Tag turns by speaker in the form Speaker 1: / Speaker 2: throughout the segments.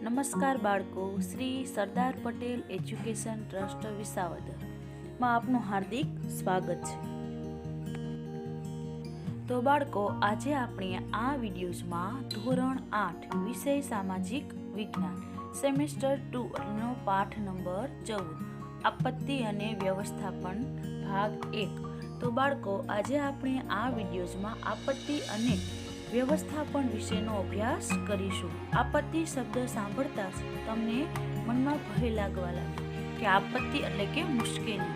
Speaker 1: નમસ્કાર બાળકો, Shri Sardar Patel education trust વિસાવદરમાં આપનું હાર્દિક સ્વાગત છે. તો બાળકો, આજે આપણે આ વિડીયોઝમાં ધોરણ 8 વિષય સામાજિક વિજ્ઞાન સેમેસ્ટર 2 નો પાઠ નંબર 14 આપત્તિ અને વ્યવસ્થાપન ભાગ 1. તો બાળકો, આજે આપણે આ વિડીયોઝમાં આપત્તિ અને વ્યવસ્થાપન વિશેનો અભ્યાસ કરીશું. આપત્તિ શબ્દ સાંભળતા જ તમને મનમાં ભય લાગવા લાગે કે આપત્તિ એટલે કે મુશ્કેલી.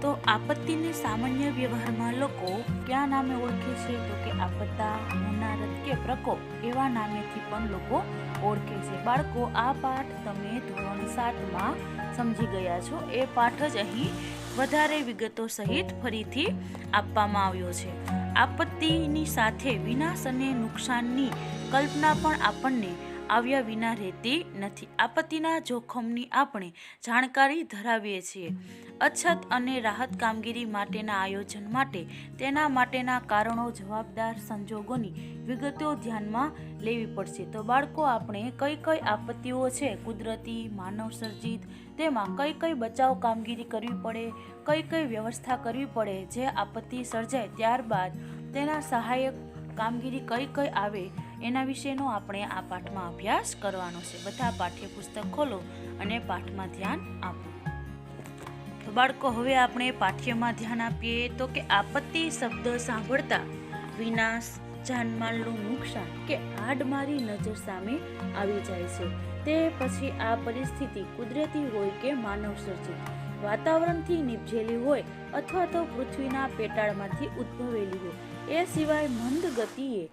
Speaker 1: તો આપત્તિને સામાન્ય વ્યવહારમાં લોકો કયા નામે ઓળખે છે? તો કે આપત્તા, હોનારત કે પ્રકોપ એવા નામેથી પણ લોકો ઓળખે છે. બાળકો, આ પાઠ તમે ધોરણ 7માં સમજી ગયા છો. એ પાઠ જ અહીં વધારે વિગતો સહિત ફરીથી આપવામાં આવ્યો છે. આપત્તિની સાથે વિનાશ અને નુકસાનની કલ્પના પણ આપણને આવ્યા વિના રહેતી નથી. આપત્તિના જોખમની આપણે જાણકારી ધરાવીએ છીએ. અછત અને રાહત કામગીરી માટેના આયોજન માટે તેના માટેના કારણો, જવાબદાર સંજોગોની વિગતો ધ્યાનમાં લેવી પડશે. તો બાળકો, આપણે કઈ કઈ આપત્તિઓ છે કુદરતી, માનવ સર્જિત, તેમાં કઈ કઈ બચાવ કામગીરી કરવી પડે, કઈ કઈ વ્યવસ્થા કરવી પડે જે આપત્તિ સર્જાય ત્યારબાદ તેના સહાયક કામગીરી કઈ કઈ આવે, એના વિશેનો આપણે આ પાઠમાં અભ્યાસ કરવાનો છે. બધા પાઠ્યપુસ્તક ખોલો અને પાઠમાં ધ્યાન આપો. તો બાળકો, હવે આપણે પાઠ્યમાં ધ્યાન આપીએ. તો કે આપત્તિ શબ્દ સાંભળતા વિનાશ, જાનમાલનું નુકસાન કે આડમારી નજર સામે આવી જાય છે. તે પછી આ પરિસ્થિતિ કુદરતી હોય કે માનવ સર્જિત, વાતાવરણથી નિપજેલી હોય અથવા તો પૃથ્વીના પેટાળમાંથી ઉદ્ભવેલી હોય. એ સિવાય મંદ ગતિએ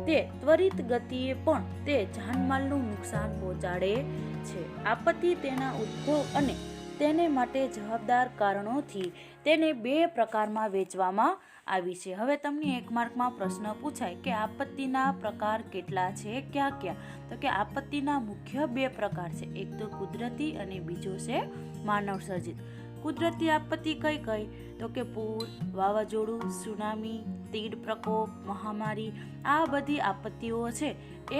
Speaker 1: તે ત્વરિત ગતિએ પણ તે જાનમાલનું નુકસાન પહોંચાડે છે. આપત્તિ તેના ઉદ્ભવ અને તેને માટે જવાબદાર કારણોથી તેને 2 પ્રકારમાં વહેંચવામાં આવી છે. હવે તમને 1 માર્કમાં પ્રશ્ન પૂછાય કે આપત્તિના પ્રકાર કેટલા છે, ક્યાં ક્યાં? તો કે આપત્તિના મુખ્ય 2 પ્રકાર છે. એક તો કુદરતી અને બીજો છે માનવ સર્જિત. કુદરતી આપત્તિ કઈ કઈ? તો કે પૂર, વાવાઝોડું, સુનામી, તીડ પ્રકોપ, મહામારી, આ બધી આપત્તિઓ છે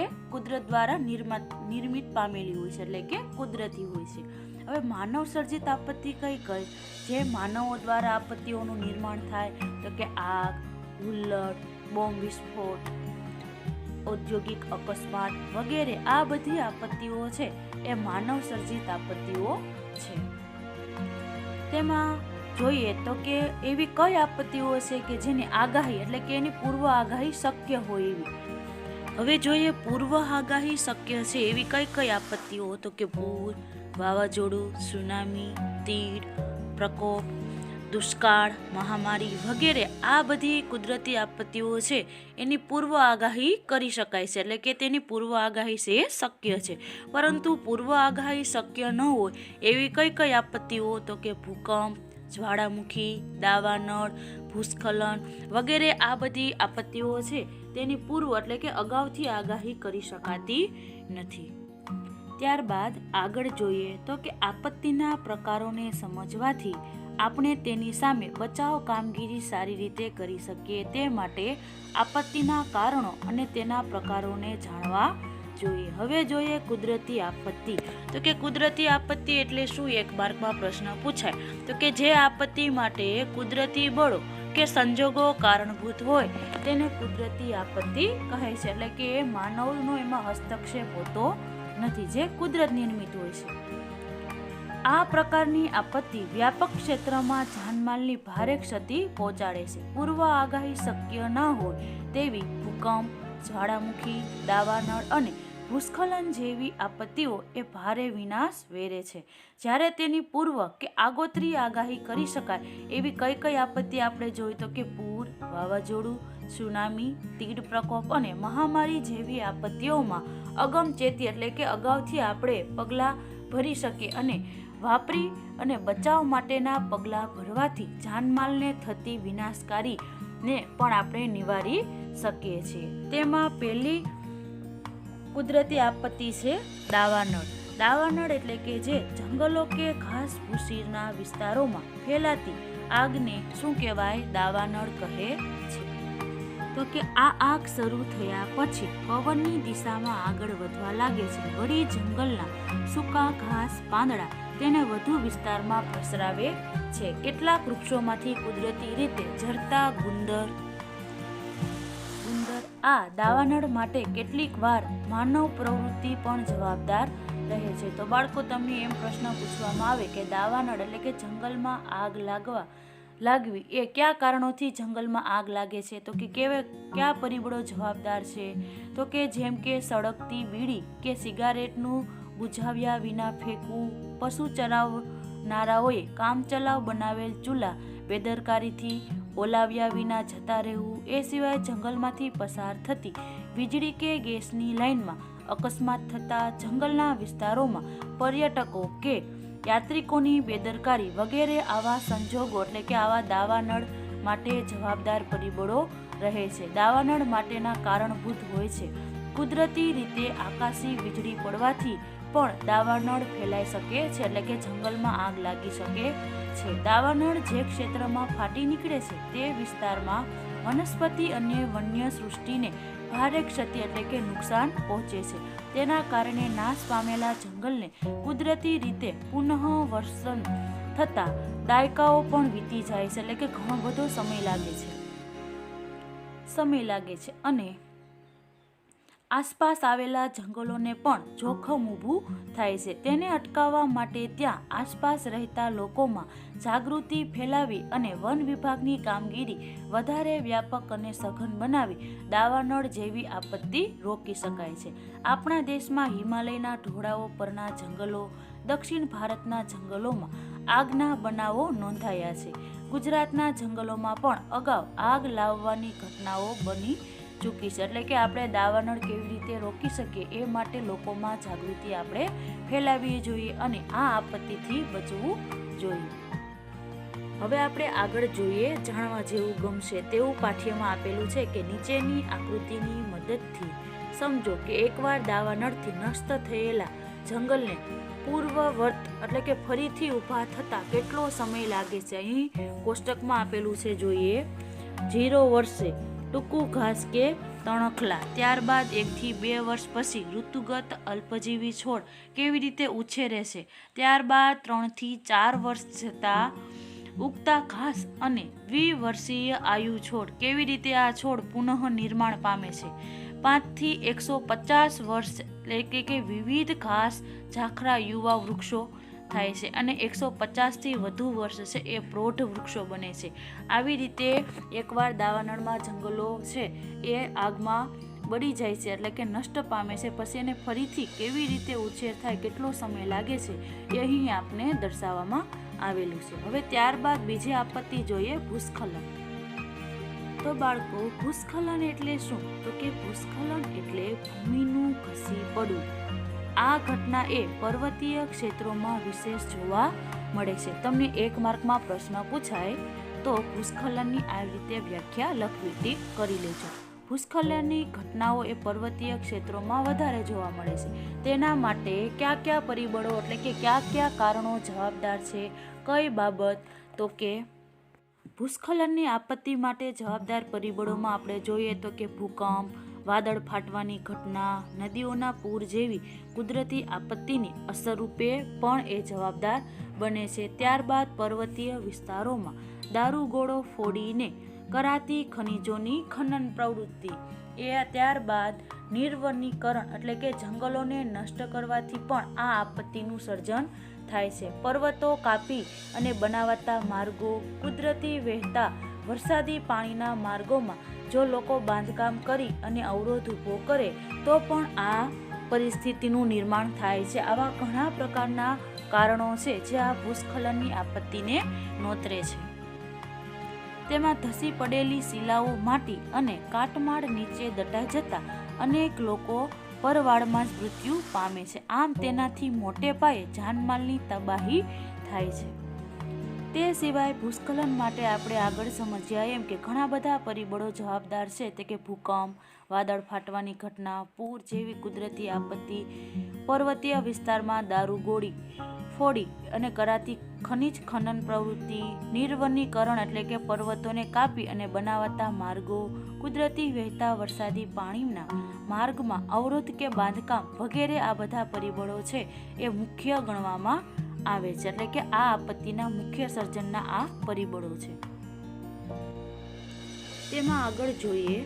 Speaker 1: એ કુદરત દ્વારા નિર્મિત પામેલી હોય છે, એટલે કે કુદરતી હોય છે. હવે માનવ સર્જિત આપત્તિ કઈ કઈ? જે માનવો દ્વારા આપત્તિઓનું નિર્માણ થાય, તો કે આગ, હુલ્લડ, બોમ્બ વિસ્ફોટ, ઔદ્યોગિક અકસ્માત વગેરે. આ બધી આપત્તિઓ છે એ માનવ સર્જિત આપત્તિઓ છે. તેમાં જોઈએ તો કે એવી કઈ આપત્તિઓ છે કે જેની આગાહી એટલે કે એની પૂર્વ આગાહી શક્ય હોય એવી. હવે જોઈએ પૂર્વ આગાહી શક્ય છે એવી કઈ કઈ આપત્તિઓ? તો કે પૂર, વાવાઝોડું, સુનામી, તીડ પ્રકોપ, દુષ્કાળ, મહામારી વગેરે. આ બધી કુદરતી આપત્તિઓ છે એની પૂર્વ આગાહી કરી શકાય છે, એટલે કે તેની પૂર્વ આગાહી છે એ શક્ય છે. પરંતુ પૂર્વ આગાહી શક્ય ન હોય એવી કઈ કઈ આપત્તિઓ? તો કે ભૂકંપ, જ્વાળામુખી, દાવાનળ, ભૂસ્ખલન વગેરે. આ બધી આપત્તિઓ છે તેની પૂર્વ એટલે કે અગાઉથી આગાહી કરી શકાતી નથી. ત્યારબાદ આગળ જોઈએ તો કે આપત્તિના પ્રકારોને સમજવાથી આપણે તેની સામે બચાવ કામગીરી સારી રીતે કરી શકીએ. તે માટે આપત્તિના કારણો અને તેના પ્રકારોને જાણવા જોઈએ. હવે જોઈએ કુદરતી આપત્તિ. તો કે કુદરતી આપત્તિ એટલે શું? 1 માર્કમાં પ્રશ્ન પૂછાય. તો કે જે આપત્તિ માટે કુદરતી બળો કે સંજોગો કારણભૂત હોય તેને કુદરતી આપત્તિ કહે છે, એટલે કે એ માનવનો એમાં હસ્તક્ષેપ હોતો નથી, જે કુદરત નિર્મિત હોય છે. આ પ્રકારની આપત્તિ વ્યાપક ક્ષેત્રમાં જાનમાલની ભારે ક્ષતિ પહોંચાડે છે. પૂર્વ આગાહી શક્ય ન હોય તેવી ભૂકંપ, જ્વાળામુખી, દાવાનળ અને ભૂસ્ખલન જેવી આપત્તિઓ એ ભારે વિનાશ વેરે છે. જ્યારે તેની પૂર્વ કે આગોતરી આગાહી કરી શકાય એવી કઈ કઈ આપત્તિ આપણે જોઈ? તો કે પૂર, વાવાઝોડું, સુનામી, તીડ પ્રકોપ અને મહામારી જેવી આપત્તિઓમાં અગમચેતી એટલે કે અગાઉથી આપણે પગલાં ભરી શકીએ અને વાપરી અને બચાવ માટેના પગલાં ભરવાથી જાનમાલને થતી વિનાશકારી ને પણ આપણે નિવારી શકીએ છીએ. તેમાં પહેલી કુદરતી આપત્તિ છે દાવાનળ. દાવાનળ એટલે કે જે જંગલો કે ઘાસ ભૂસીના વિસ્તારોમાં ફેલાતી આગને શું કહેવાય? દાવાનળ કહે છે. તો કે આ આગ શરૂ થયા પછી પવનની દિશામાં આગળ વધવા લાગે છે. વળી જંગલના સૂકા ઘાસ પાંદડા તેને વધુ વિસ્તારમાં પ્રસરાવે છે. કેટલાક વૃક્ષોમાંથી કુદરતી રીતે ઝરતા ગુંદર આ દાવાનળ માટે કેટલીક વાર માનવ પ્રવૃત્તિ પણ જવાબદાર રહે છે. તો બાળકો, તમને એમ પ્રશ્ન પૂછવામાં આવે કે દાવાનળ એટલે કે જંગલમાં આગ લાગવી એ કયા કારણોથી જંગલમાં આગ લાગે છે, તો કે કયા પરિબળો જવાબદાર છે, તો કે જેમ કે સળગતી બીડી કે સિગારેટનું બુઝાવ્યા વિના ફેંકવું, પશુ ચરાવનારાઓએ કામચલાઉ બનાવેલ ચૂલા બેદરકારીથી ઓલાવ્યા વિના જતા રહેવું, એ સિવાય જંગલમાંથી પસાર થતી વીજળી કે ગેસની લાઇનમાં અકસ્માત થતા, જંગલના વિસ્તારોમાં પર્યટકો કે યાત્રિકોની બેદરકારી વગેરે આવા સંજોગો એટલે કે આવા દાવાનળ માટે જવાબદાર પરિબળો રહે છે. દાવાનળ માટેના કારણભૂત હોય છે. કુદરતી રીતે આકાશી વીજળી પડવાથી પણ દાવાનળ ફેલાઈ શકે છે એટલે કે જંગલમાં આગ લાગી શકે છે. દાવાનળ જે ક્ષેત્રમાં ફાટી નીકળે છે તે વિસ્તારમાં વનસ્પતિ અને વન્ય સૃષ્ટિને ભારે ક્ષતિ એટલે કે નુકસાન પહોંચે છે. તેના કારણે નાશ પામેલા જંગલને કુદરતી રીતે પુનઃવર્ષન થતા દાયકાઓ પણ વીતી જાય છે એટલે કે ઘણો બધો સમય લાગે છે અને આસપાસ આવેલા જંગલોને પણ જોખમ ઊભું થાય છે. તેને અટકાવવા માટે ત્યાં આસપાસ રહેતા લોકોમાં જાગૃતિ ફેલાવી અને વન વિભાગની કામગીરી વધારે વ્યાપક અને સઘન બનાવી દાવાનળ જેવી આપત્તિ રોકી શકાય છે. આપણા દેશમાં હિમાલયના ઢોળાવો પરના જંગલો, દક્ષિણ ભારતના જંગલોમાં આગના બનાવો નોંધાયા છે. ગુજરાતના જંગલોમાં પણ અગાઉ આગ લાવવાની ઘટનાઓ બની ચૂકી છે. એટલે કે આપણે દાવાનળ કેવી રીતે રોકી શકીએ એ માટે લોકોમાં જાગૃતિ આપણે ફેલાવવી જોઈએ અને આ આપત્તિથી બચવું જોઈએ. હવે આપણે આગળ જોઈએ, જાણવા જેવું ગમશે તેવું પાઠ્યમાં આપેલું છે કે નીચેની આકૃતિની મદદથી સમજો કે એકવાર દાવાનળથી નષ્ટ થયેલા જંગલને પૂર્વવર્ત એટલે કે ફરીથી ઊભા થતા કેટલો સમય લાગે છે. અહીં કોષ્ટકમાં આપેલું છે, જોઈએ. 0 વર્ષે ટૂંકું ઘાસ કે તણખલા, ત્યારબાદ 1 થી 2 વર્ષ પછી ઋતુગત અલ્પજીવી છોડ કેવી રીતે ઉછેરે છે, ત્યારબાદ 3 થી 4 વર્ષ જતા ઉગતા ઘાસ અને દ્વિવર્ષીય આયુ છોડ કેવી રીતે આ છોડ પુનઃ નિર્માણ પામે છે, 5 થી 150 વર્ષ એટલે કે વિવિધ ઘાસ ઝાખરા યુવા વૃક્ષો થાય છે અને 150 થી વધુ વર્ષ છે એ પ્રૌઢ વૃક્ષો બને છે. આવી રીતે એકવાર દાવાનળમાં જંગલો છે એ આગમાં બળી જાય છે એટલે કે નષ્ટ પામે છે, પછી એને ફરીથી કેવી રીતે ઉછેર થાય, કેટલો સમય લાગે છે એ અહીં આપને દર્શાવવામાં આવેલું છે. હવે ત્યારબાદ બીજી આપત્તિ જોઈએ, ભૂસ્ખલન. તો બાળકો, ભૂસ્ખલન એટલે શું? તો કે ભૂસ્ખલન એટલે ભૂમિનું ખસી પડવું. આ ઘટના એ પર્વતીય ક્ષેત્રોમાં વિશેષ જોવા મળે છે. તમને 1 માર્કમાં પ્રશ્ન પૂછાય તો ભૂસ્ખલનની આ રીતે વ્યાખ્યા લખવી, ટીક કરી લેજો. ભૂસ્ખલનની ઘટનાઓ એ પર્વતીય ક્ષેત્રોમાં વધારે જોવા મળે છે. તેના માટે કયા કયા પરિબળો એટલે કે કયા કારણો જવાબદાર છે, કઈ બાબત? તો કે ભૂસ્ખલનની આપત્તિ માટે જવાબદાર પરિબળોમાં આપણે જોઈએ તો કે ભૂકંપ, વાદળ ફાટવાની ઘટના, નદીઓના પૂર જેવી કુદરતી આપત્તિની અસરરૂપે પણ એ જવાબદાર બને છે. ત્યારબાદ પર્વતીય વિસ્તારોમાં દારૂગોળો ફોડીને કરાતી ખનિજોની ખનન પ્રવૃત્તિ, એ ત્યારબાદ નિર્વનીકરણ એટલે કે જંગલોને નષ્ટ કરવાથી પણ આ આપત્તિનું સર્જન થાય છે. પર્વતો કાપી અને બનાવાતા માર્ગો, કુદરતી વહેતા વરસાદી પાણીના માર્ગોમાં જો લોકો બાંધકામ કરી અને અવરોધ ઊભો કરે તો પણ આ પરિસ્થિતિનું નિર્માણ થાય છે. આવા ઘણા પ્રકારના કારણો છે જે આ ભૂસ્ખલનની આપત્તિને નોતરે છે. તેમાં ધસી પડેલી શિલાઓ, માટી અને કાટમાળ નીચે દટાઈ જતા અનેક લોકો પરવાળમાં જ મૃત્યુ પામે છે. આમ તેનાથી મોટે પાયે જાનમાલની તબાહી થાય છે. તે સિવાય ભૂસ્ખલન માટે આપણે આગળ સમજ્યા એમ કે ઘણા બધા પરિબળો જવાબદાર છે, તે કે ભૂકંપ, વાદળ ફાટવાની ઘટના, પૂર જેવી કુદરતી આપત્તિ, પર્વતીય વિસ્તારમાં દારૂગોળી ફોડી અને કરાતી ખનિજ ખનન પ્રવૃત્તિ, નિર્વનીકરણ એટલે કે પર્વતોને કાપી અને બનાવાતા માર્ગો, કુદરતી વહેતા વરસાદી પાણીના માર્ગમાં અવરોધ કે બાંધકામ વગેરે આ બધા પરિબળો છે એ મુખ્ય ગણવામાં આવે છે. એટલે કે આ આપત્તિના મુખ્ય સર્જનના આ પરિબળો છે. તેમાં આગળ જોઈએ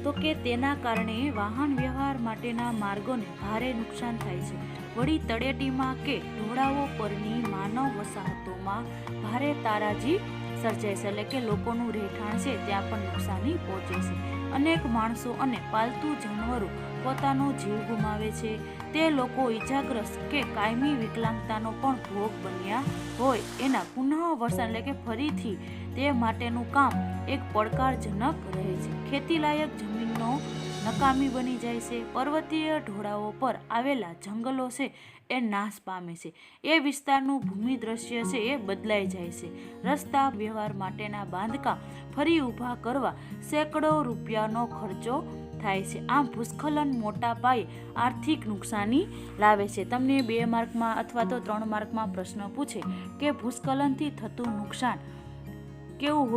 Speaker 1: તો કે તેના કારણે વાહન વ્યવહાર માટેના માર્ગોને ભારે નુકસાન થાય છે. વળી તળેટીમાં કે ઢોળાવો પરની માનવ વસાહતોમાં ભારે તારાજી સર્જાય છે. એટલે કે લોકોનું રહેઠાણ છે ત્યાં પણ નુકસાની પહોંચે છે. અનેક માણસો અને પાલતુ જાનવરો પોતાનો જીવ ગુમાવે છે. તે લોકો ઈજાગ્રસ્ત કે કાયમી વિકલાંગતાનો પણ ભોગ બન્યા હોય એના પુનઃવસન એટલે કે ફરીથી તે માટેનું કામ એક પડકારજનક રહે છે. ખેતીલાયક જમીનનો નકામી બની જાય છે. પર્વતીય ઢોળાવો પર આવેલા જંગલો છે એ નાશ પામે છે. એ વિસ્તારનું ભૂમિ દ્રશ્ય છે એ બદલાઈ જાય છે. રસ્તા વ્યવહાર માટેના બાંધકામ ફરી ઊભા કરવા સેંકડો રૂપિયાનો ખર્ચો થાય છે. આમ ભૂસ્ખલન મોટા પાયે આર્થિક નુકસાની લાવે છે. તમને 2 માર્કમાં અથવા તો 3 માર્કમાં પ્રશ્ન પૂછે કે ભૂસ્ખલનથી થતું નુકસાન કેવું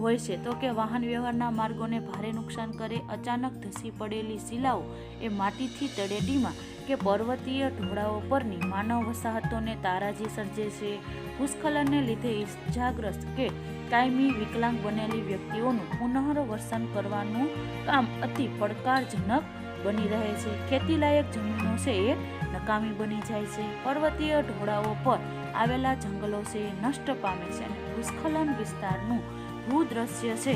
Speaker 1: હોય છે તો કે વાહન વ્યવહારના માર્ગોને ભારે નુકસાન કરે. અચાનક ધસી પડેલી શિલાઓ એ માટીથી તળેટીમાં કે પર્વતીય ઢોળાવો પરની માનવ વસાહતોને તારાજી સર્જે છે. ભૂસ્ખલનને લીધે ઇજાગ્રસ્ત કે કાયમી વિકલાંગ બનેલી વ્યક્તિઓનું પુનર્વસન કરવાનું કામ અતિ પડકારજનક બની રહે છે. ખેતીલાયક જમીનો છે એ નકામી બની જાય છે. પર્વતીય ઢોળાવો પર આવેલા જંગલો છે એ નષ્ટ પામે છે અને ભૂસ્ખલન વિસ્તારનું ભૂદ્રશ્ય છે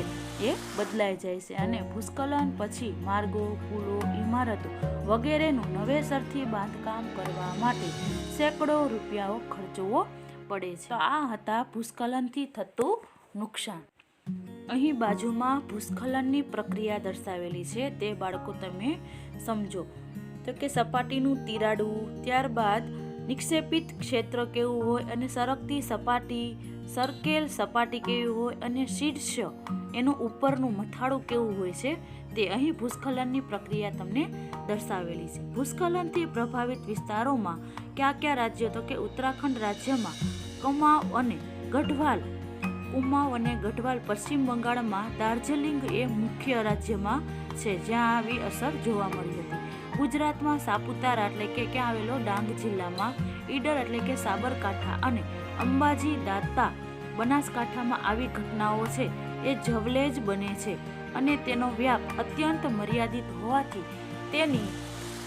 Speaker 1: એ બદલાઈ જાય છે. અને ભૂસ્ખલન પછી માર્ગો, પુલો, ઇમારતો વગેરેનું નવેસરથી બાંધકામ કરવા માટે સેંકડો રૂપિયાઓ ખર્ચવો પડે છે. તો આ હતા ભૂસ્ખલનથી થતું નુકસાન. અહીં બાજુમાં ભૂસ્ખલનની પ્રક્રિયા દર્શાવેલી છે તે બાળકો તમે સમજો. તો કે સપાટીનું તિરાડવું, ત્યારબાદ નિક્ષેપિત ક્ષેત્ર કેવું હોય અને સરકતી સપાટી, સરકેલ સપાટી કેવી હોય અને શીર્ષ એનું ઉપરનું મથાળું કેવું હોય છે તે અહીં ભૂસ્ખલનની પ્રક્રિયા તમને દર્શાવેલી છે. ભૂસ્ખલનથી પ્રભાવિત વિસ્તારોમાં કયા રાજ્યો તો કે ઉત્તરાખંડ રાજ્યમાં કુમાઉં અને ગઢવાલ, પશ્ચિમ બંગાળમાં દાર્જિલિંગ એ મુખ્ય રાજ્યમાં છે જ્યાં આવી અસર જોવા મળી હતી. ગુજરાતમાં સાપુતારા એટલે કે ક્યાં આવેલો ડાંગ જિલ્લામાં, ઈડર એટલે કે સાબરકાંઠા અને અંબાજી દાંતા બનાસકાંઠામાં આવી ઘટનાઓ છે એ જવલે જ બને છે અને તેનો વ્યાપ અત્યંત મર્યાદિત હોવાથી તેની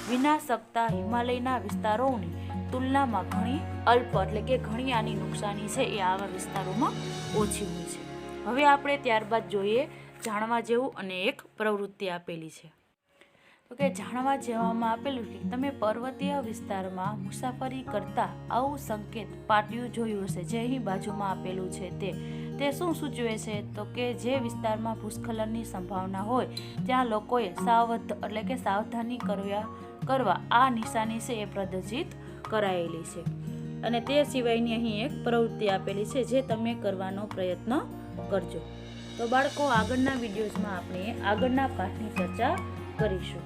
Speaker 1: વિનાશકતા હિમાલયના વિસ્તારોની તુલનામાં ઘણી અલ્પ એટલે કે ઘણી આની નુકસાની છે એ આવા વિસ્તારોમાં ઓછી હોય છે. હવે આપણે ત્યારબાદ જોઈએ જાણવા જેવું અને એક પ્રવૃત્તિ આપેલી છે. તો કે જાણવા જેવામાં આપેલું કે તમે પર્વતીય વિસ્તારમાં મુસાફરી કરતા આવું સંકેત પાટિયું જોયું હશે જે અહીં બાજુમાં આપેલું છે તે શું સૂચવે છે તો કે જે વિસ્તારમાં ભૂસ્ખલનની સંભાવના હોય ત્યાં લોકોએ સાવધાની કરવા આ નિશાની છે એ પ્રદર્શિત કરાયેલી છે. અને તે સિવાયની અહીં એક પ્રવૃત્તિ આપેલી છે જે તમે કરવાનો પ્રયત્ન કરજો. તો બાળકો આગળના વિડીયોઝમાં આપણે આગળના પાઠની ચર્ચા કરીશું.